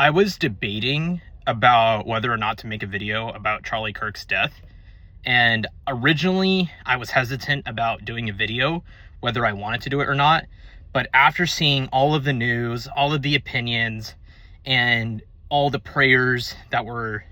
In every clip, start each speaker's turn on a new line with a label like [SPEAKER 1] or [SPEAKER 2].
[SPEAKER 1] I was debating about whether or not to make a video about Charlie Kirk's death. And originally, I was hesitant about doing a video, whether I wanted to do it or not. But after seeing all of the news, all of the opinions, and all the prayers that were,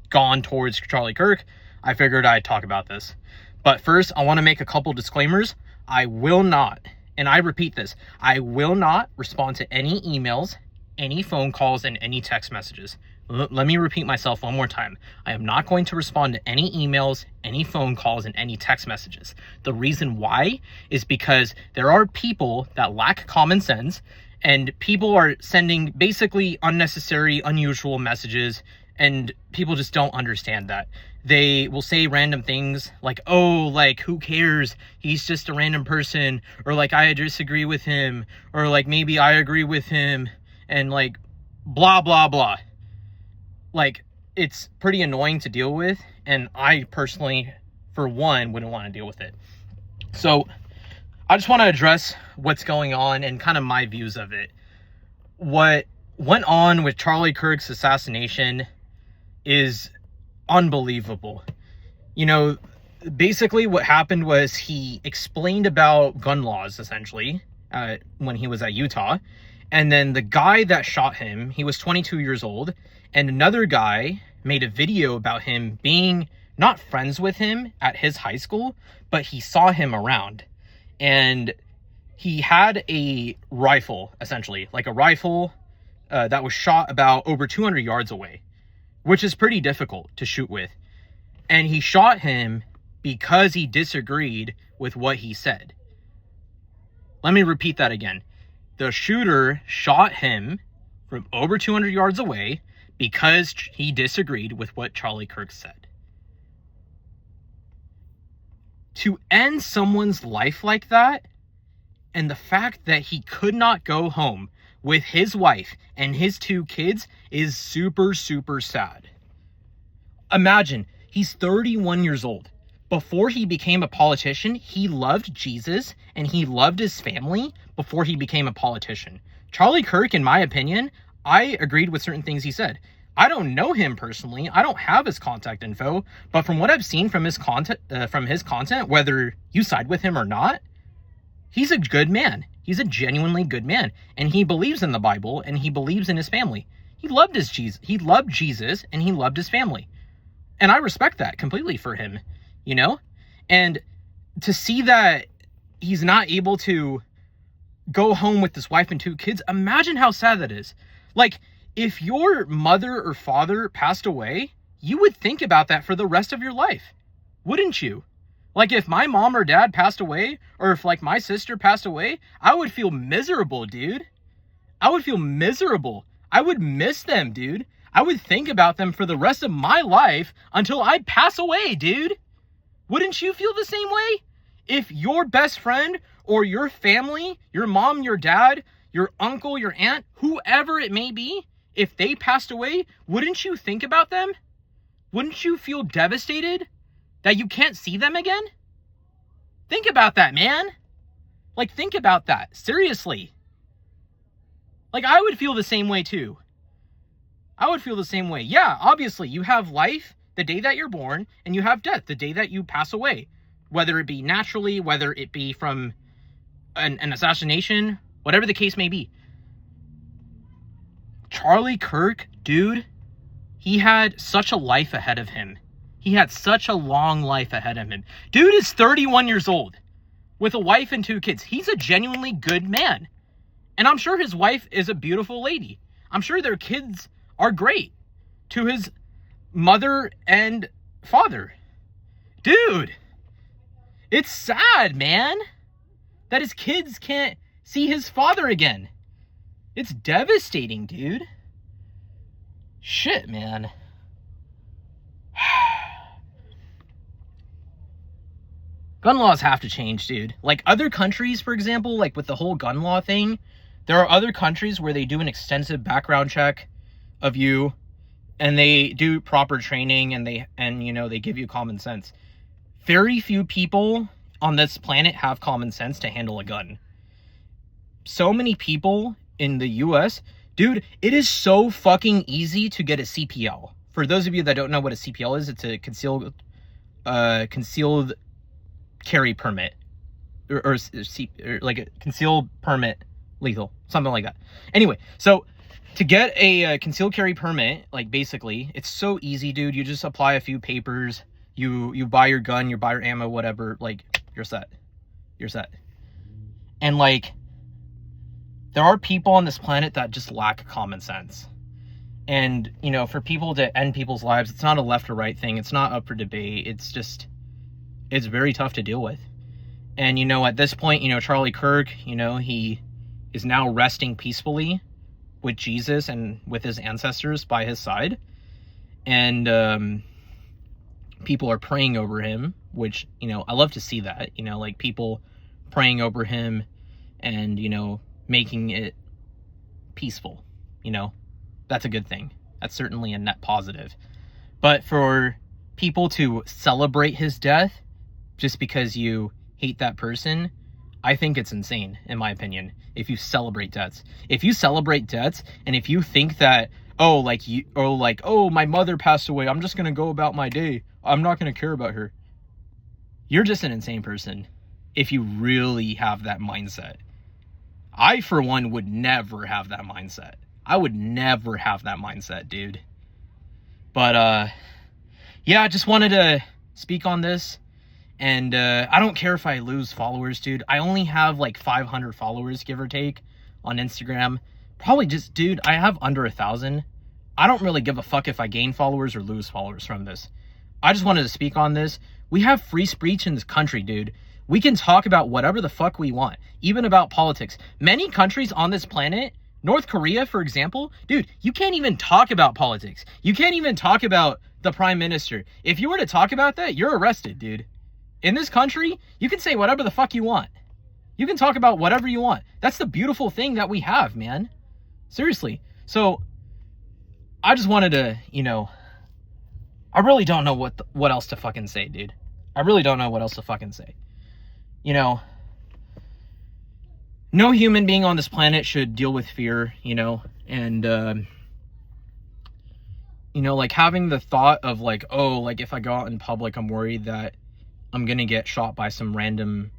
[SPEAKER 1] gone towards Charlie Kirk, I figured I'd talk about this. But first, I want to make a couple disclaimers. I will not, and I repeat this, I will not respond to any emails, any phone calls, and any text messages. Let me repeat myself one more time. I am not going to respond to any emails, any phone calls, and any text messages. The reason why is because there are people that lack common sense, and people are sending basically unnecessary, unusual messages, and people just don't understand that. They will say random things like, oh, like, who cares? He's just a random person. Or like, I disagree with him. Or like, maybe I agree with him. And like, blah, blah, blah. Like, it's pretty annoying to deal with. And I personally, for one, wouldn't want to deal with it. So I just want to address what's going on and kind of my views of it. What went on with Charlie Kirk's assassination is unbelievable. Basically what happened was he explained about gun laws, essentially, when he was at Utah. And then the guy that shot him, he was 22 years old. And another guy made a video about him being not friends with him at his high school, but he saw him around. And he had a rifle, essentially, like a rifle that was shot about over 200 yards away, which is pretty difficult to shoot with. And he shot him because he disagreed with what he said. Let me repeat that again. The shooter shot him from over 200 yards away because he disagreed with what Charlie Kirk said. To end someone's life like that, and the fact that he could not go home with his wife and his 2 kids is super, super sad. Imagine, he's 31 years old. Before he became a politician, he loved Jesus and he loved his family before he became a politician. Charlie Kirk, in my opinion, I agreed with certain things he said. I don't know him personally. I don't have his contact info, but from what I've seen from his content, whether you side with him or not, he's a good man. He's a genuinely good man, and he believes in the Bible and he believes in his family. He loved Jesus. He loved Jesus and he loved his family. And I respect that completely for him, And to see that he's not able to go home with his wife and 2 kids, imagine how sad that is. Like, if your mother or father passed away, you would think about that for the rest of your life, wouldn't you? Like, if my mom or dad passed away, or if like my sister passed away, I would feel miserable, dude. I would feel miserable. I would miss them, dude. I would think about them for the rest of my life until I pass away, dude. Wouldn't you feel the same way? If your best friend or your family, your mom, your dad, your uncle, your aunt, whoever it may be, if they passed away, wouldn't you think about them? Wouldn't you feel devastated that you can't see them again? Think about that, man. Like, think about that. Seriously. Like, I would feel the same way too. I would feel the same way. Yeah, obviously, you have life the day that you're born, and you have death the day that you pass away. Whether it be naturally, whether it be from an assassination, whatever the case may be. Charlie Kirk, dude, he had such a life ahead of him. He had such a long life ahead of him. Dude is 31 years old with a wife and 2 kids. He's a genuinely good man. And I'm sure his wife is a beautiful lady. I'm sure their kids are great to his mother and father. Dude, it's sad, man, that his kids can't see his father again. It's devastating, dude. Shit, man. Gun laws have to change, dude. Like other countries, for example, like with the whole gun law thing, there are other countries where they do an extensive background check of you, and they do proper training, and they give you common sense. Very few people on this planet have common sense to handle a gun. So many people in the US Dude, it is so fucking easy to get a CPL. For those of you that don't know what a CPL is, it's a concealed carry permit. Or like a concealed permit lethal. Something like that. Anyway, so to get a concealed carry permit, like basically, it's so easy, dude. You just apply a few papers. You buy your gun, you buy your ammo, whatever. Like, you're set. You're set. And like, there are people on this planet that just lack common sense. And, you know, for people to end people's lives, it's not a left or right thing. It's not up for debate. It's just, it's very tough to deal with. And, you know, at this point, you know, Charlie Kirk, you know, he is now resting peacefully with Jesus and with his ancestors by his side. And people are praying over him, which, you know, I love to see that, you know, like people praying over him and, you know, making it peaceful, you know, that's a good thing. That's certainly a net positive. But for people to celebrate his death just because you hate that person, I think it's insane, in my opinion, if you celebrate deaths. If you celebrate deaths and if you think that, oh, my mother passed away, I'm just going to go about my day, I'm not going to care about her. You're just an insane person if you really have that mindset. I, for one, would never have that mindset. I would never have that mindset, dude. But, yeah, I just wanted to speak on this. And I don't care if I lose followers, dude. I only have like 500 followers, give or take, on Instagram. Probably just, dude, I have under 1,000. I don't really give a fuck if I gain followers or lose followers from this. I just wanted to speak on this. We have free speech in this country, dude. We can talk about whatever the fuck we want, even about politics. Many countries on this planet, North Korea, for example, dude, you can't even talk about politics. You can't even talk about the prime minister. If you were to talk about that, you're arrested, dude. In this country, you can say whatever the fuck you want. You can talk about whatever you want. That's the beautiful thing that we have, man. Seriously. So, I just wanted to, you know, I really don't know what else to fucking say, dude. I really don't know what else to fucking say. You know, no human being on this planet should deal with fear, you know, and, you know, like having the thought of like, oh, like if I go out in public, I'm worried that I'm gonna get shot by some random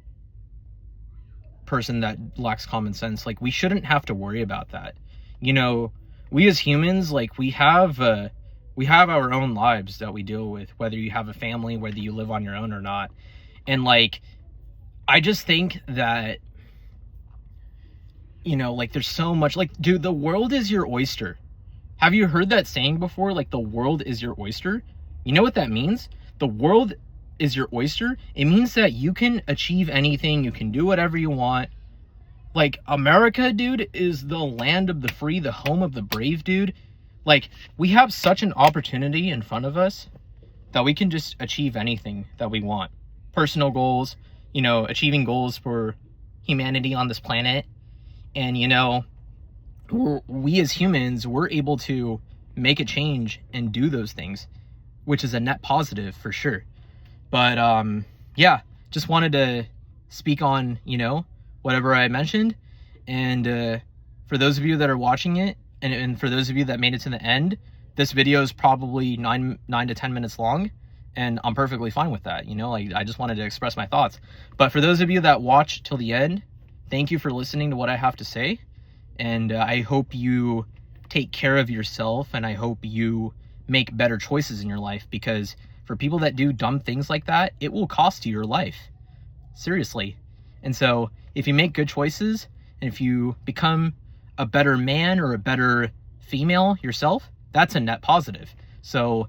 [SPEAKER 1] person that lacks common sense. Like, we shouldn't have to worry about that. You know, we as humans, like, we have our own lives that we deal with, whether you have a family, whether you live on your own or not. And like, I just think that, you know, like there's so much, like, dude, the world is your oyster. Have you heard that saying before? Like, the world is your oyster. You know what that means? The world is your oyster. It means that you can achieve anything. You can do whatever you want. Like, America, dude, is the land of the free, the home of the brave, dude. Like, we have such an opportunity in front of us that we can just achieve anything that we want. Personal goals, you know, achieving goals for humanity on this planet. And, you know, we as humans, we're able to make a change and do those things, which is a net positive for sure. But, yeah, just wanted to speak on, you know, whatever I mentioned. And for those of you that are watching it, and for those of you that made it to the end, this video is probably 9 to 10 minutes long, and I'm perfectly fine with that. You know, like, I just wanted to express my thoughts. But for those of you that watch till the end, thank you for listening to what I have to say. And I hope you take care of yourself, and I hope you make better choices in your life, because for people that do dumb things like that, it will cost you your life. Seriously. And so if you make good choices, and if you become a better man or a better female yourself, that's a net positive. So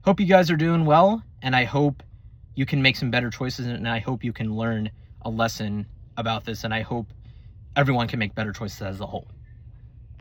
[SPEAKER 1] hope you guys are doing well, and I hope you can make some better choices, and I hope you can learn a lesson about this, and I hope everyone can make better choices as a whole.